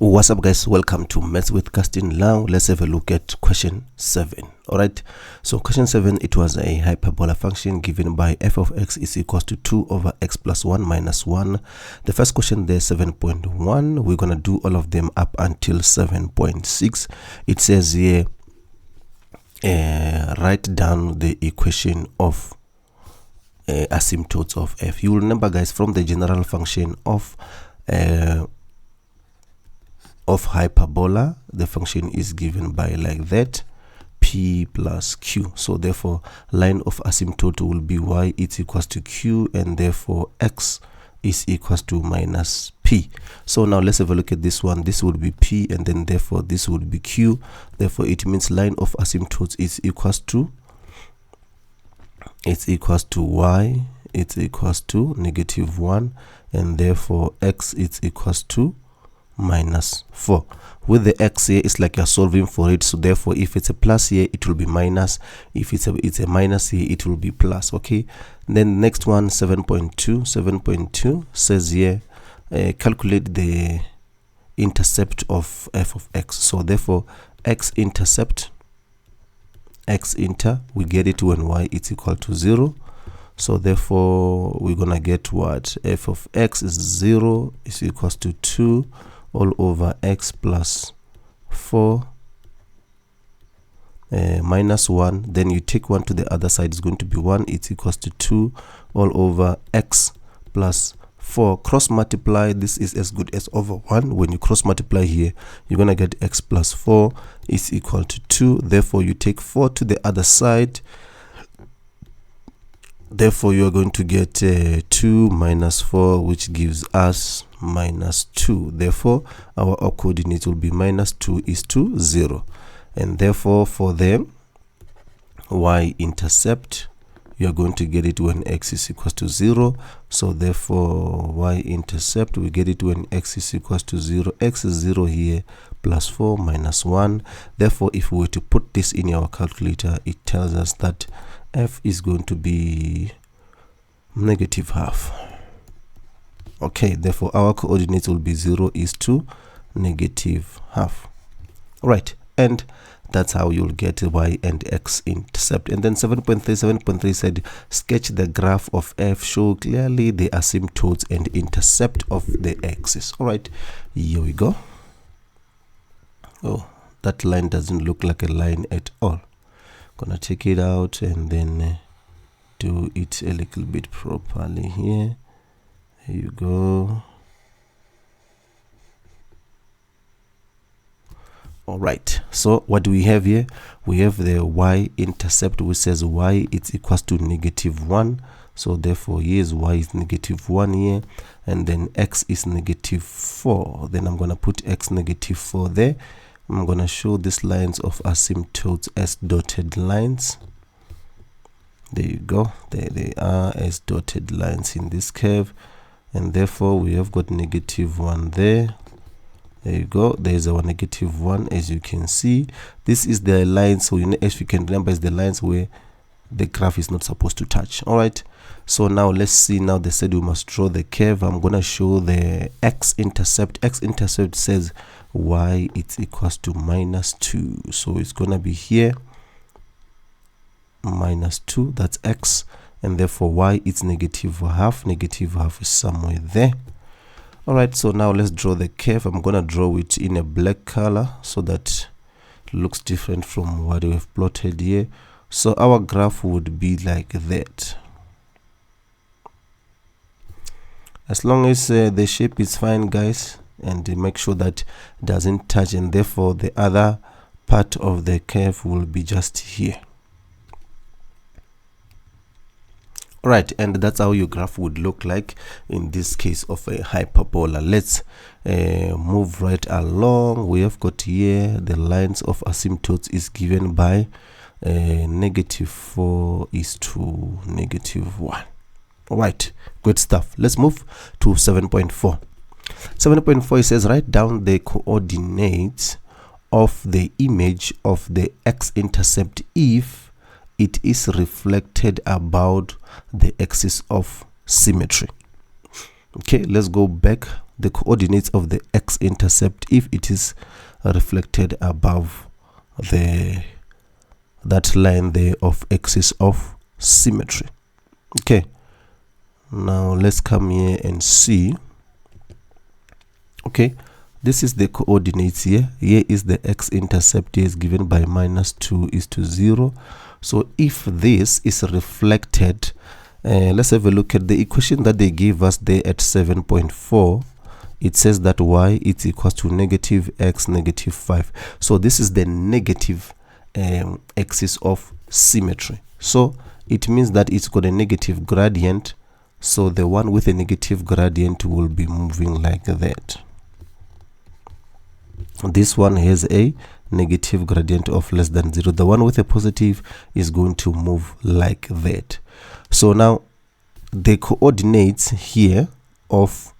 What's up, guys? Welcome to Maths with Casting. Now let's have a look at question 7. All right, so question 7, it was a hyperbola function given by f of x is equals to 2 over x plus 1 minus 1. The first question there, 7.1, we're gonna do all of them up until 7.6. It says here, write down the equation of asymptotes of f. You will remember, guys, from the general function of hyperbola, the function is given by like that, p plus q. So therefore line of asymptote will be y is equals to q, and therefore x is equals to minus p. So now let's have a look at this one. This would be p, and then therefore this would be q. Therefore it means line of asymptotes is equals to y, it's equals to -1, and therefore x is equals to minus 4. With the x here, it's like you're solving for it, so therefore if it's a plus here, it will be minus. If it's a minus here, it will be plus. Okay, then next one, 7.2 says here, calculate the intercept of f of x. So therefore x-intercept, we get it when y is equal to 0. So therefore we're gonna get what? F of x is 0 is equals to 2 all over x plus 4 minus 1. Then you take 1 to the other side, it's going to be 1. It's equals to 2 all over x plus 4. Cross multiply, this is as good as over 1. When you cross multiply here, you're gonna get x plus 4 is equal to 2. Therefore you take 4 to the other side, therefore you are going to get 2 minus 4, which gives us minus 2. Therefore our coordinate will be minus 2 is to 0, and therefore for the y-intercept, you are going to get it when x is equals to 0. So therefore y-intercept, we get it when x is equals to 0. X is 0 here, plus 4 minus 1. Therefore if we were to put this in our calculator, it tells us that f is going to be -12. Okay, therefore our coordinates will be 0 is to -12. Right, and that's how you'll get y and x intercept. And then 7.3 said, sketch the graph of f, show clearly the asymptotes and intercept of the axis. All right, here we go. Oh, that line doesn't look like a line at all. Gonna take it out and then do it a little bit properly here. Here you go. All right, so what do we have here? We have the y-intercept, which says y is equals to -1. So therefore here's y is -1 here, and then x is -4. Then I'm gonna put x -4 there. I'm gonna show these lines of asymptotes as dotted lines. There you go, there they are as dotted lines in this curve, and therefore we have got -1 there. There you go, there's our -1, as you can see. This is the line, so as you can remember, is the lines where the graph is not supposed to touch. All right, so now let's see. Now they said we must draw the curve. I'm gonna show the x-intercept. X-intercept says y is equals to -2, so it's gonna be here -2, that's x, and therefore y is -half. -half is somewhere there. All right, so now let's draw the curve. I'm gonna draw it in a black color so that it looks different from what we have plotted here. So our graph would be like that. As long as the shape is fine, guys, and make sure that it doesn't touch, and therefore the other part of the curve will be just here. All right, and that's how your graph would look like in this case of a hyperbola. Let's move right along. We have got here the lines of asymptotes is given by -4 is to -1. All right, good stuff. Let's move to 7.4. 7.4 says, write down the coordinates of the image of the x-intercept if it is reflected about the axis of symmetry. Okay, let's go back the coordinates of the x-intercept if it is reflected above that line there of axis of symmetry. Okay, now let's come here and see. Okay, this is the coordinates here. Here is the x-intercept, is given by -2:0. So if this is reflected, let's have a look at the equation that they gave us there at 7.4. It says that y is equals to -x -5. So this is the negative axis of symmetry. So it means that it's got a negative gradient. So the one with a negative gradient will be moving like that. This one has a negative gradient of less than 0. The one with a positive is going to move like that. So now the coordinates here of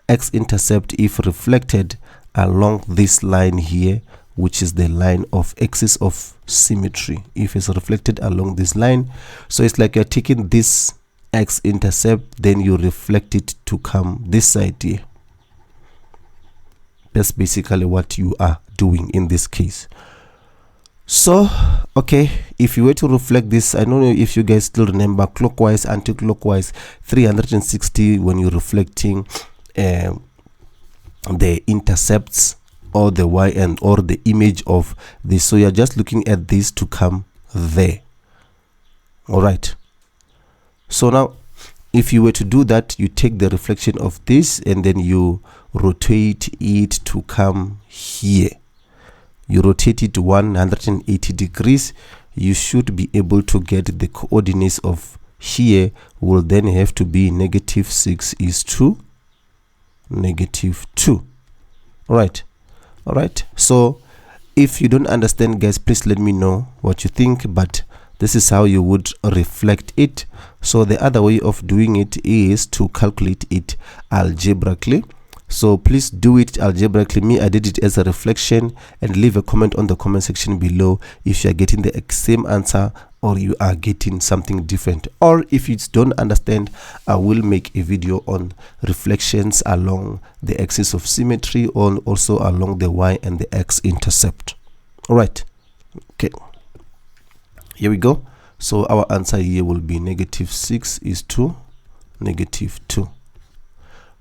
x-intercept, if reflected along this line here, which is the line of axis of symmetry, if it's reflected along this line, so it's like you're taking this x-intercept, then you reflect it to come this side here. That's basically what you are doing in this case. So okay, if you were to reflect this, I don't know if you guys still remember, clockwise, anti-clockwise, 360 when you're reflecting the intercepts or the y and or the image of this. So you're just looking at this to come there. All right, so now if you were to do that, you take the reflection of this and then you rotate it to come here. You rotate it 180 degrees. You should be able to get the coordinates of here will then have to be -6:2. All right, so if you don't understand, guys, please let me know what you think, but this is how you would reflect it. So the other way of doing it is to calculate it algebraically. So please do it algebraically. Me, I did it as a reflection, and leave a comment on the comment section below if you are getting the same answer or you are getting something different. Or if you don't understand, I will make a video on reflections along the axis of symmetry, or also along the y and the x-intercept. All right, okay, here we go. So our answer here will be -6:2.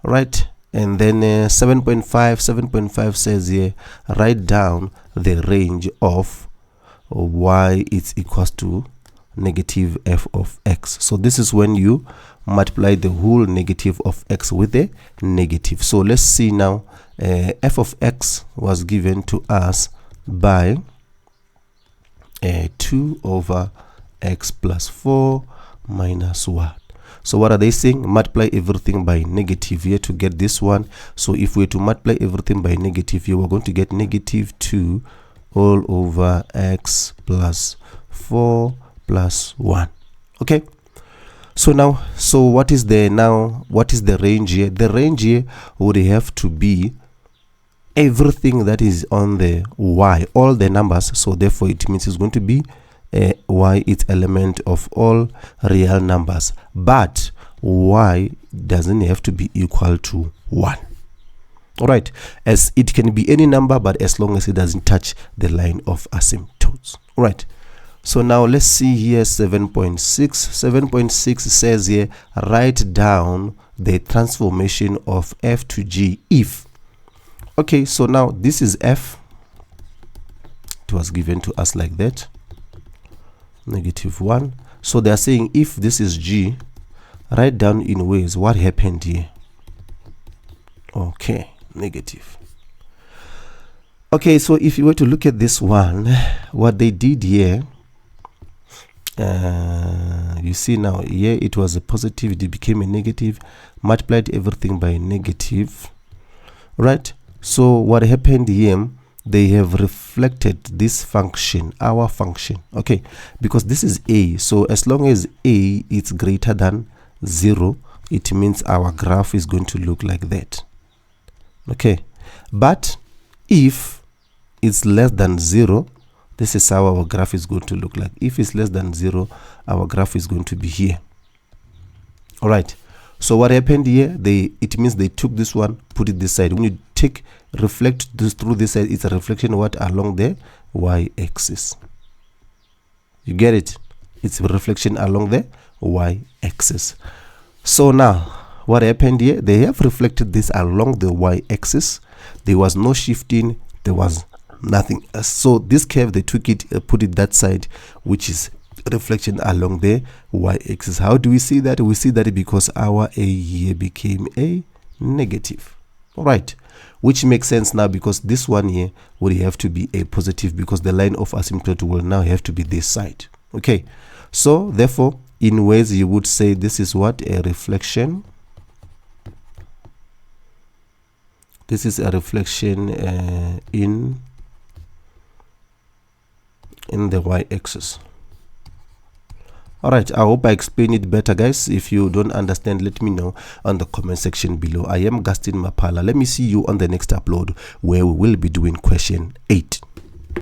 All right. And then 7.5 says here, write down the range of y is equals to -f of x. So this is when you multiply the whole negative of x with a negative. So let's see now, f of x was given to us by 2 over x plus 4 minus 1. So what are they saying? Multiply everything by negative here to get this one. So if we were to multiply everything by negative here, we're going to get -2 all over x plus 4 plus 1. Okay, so now, so what is the range here? The range here would have to be everything that is on the y, all the numbers. So therefore it means it's going to be y is element of all real numbers, but y doesn't have to be equal to 1. All right, as it can be any number, but as long as it doesn't touch the line of asymptotes. All right, so now let's see here 7.6 says here, write down the transformation of f to g if. Okay, so now this is f. It was given to us like that, -1. So they are saying if this is g, write down in ways what happened here. Okay, negative. Okay, so if you were to look at this one, what they did here, you see now here it was a positive, it became a negative, multiplied everything by negative, right? So what happened here, they have reflected this function, our function, okay, because this is a. So as long as a is greater than 0, it means our graph is going to look like that. Okay, but if it's less than 0, this is how our graph is going to look like. If it's less than 0, our graph is going to be here. All right, So what happened here, it means they took this one, put it this side. When you reflect this through this side, it's a reflection what along the y-axis. You get it? It's a reflection along the y-axis. So now what happened here, they have reflected this along the y-axis. There was no shifting, there was nothing. So this curve, they took it, put it that side, which is reflection along the y-axis. How do we see that? We see that because our a here became a negative. All right, which makes sense now, because this one here would have to be a positive, because the line of asymptote will now have to be this side. Okay, so therefore in ways you would say this is what? A reflection. This is a reflection in the y-axis. All right, I hope I explained it better, guys. If you don't understand, let me know on the comment section below. I am Gaston Mapala. Let me see you on the next upload, where we will be doing question 8.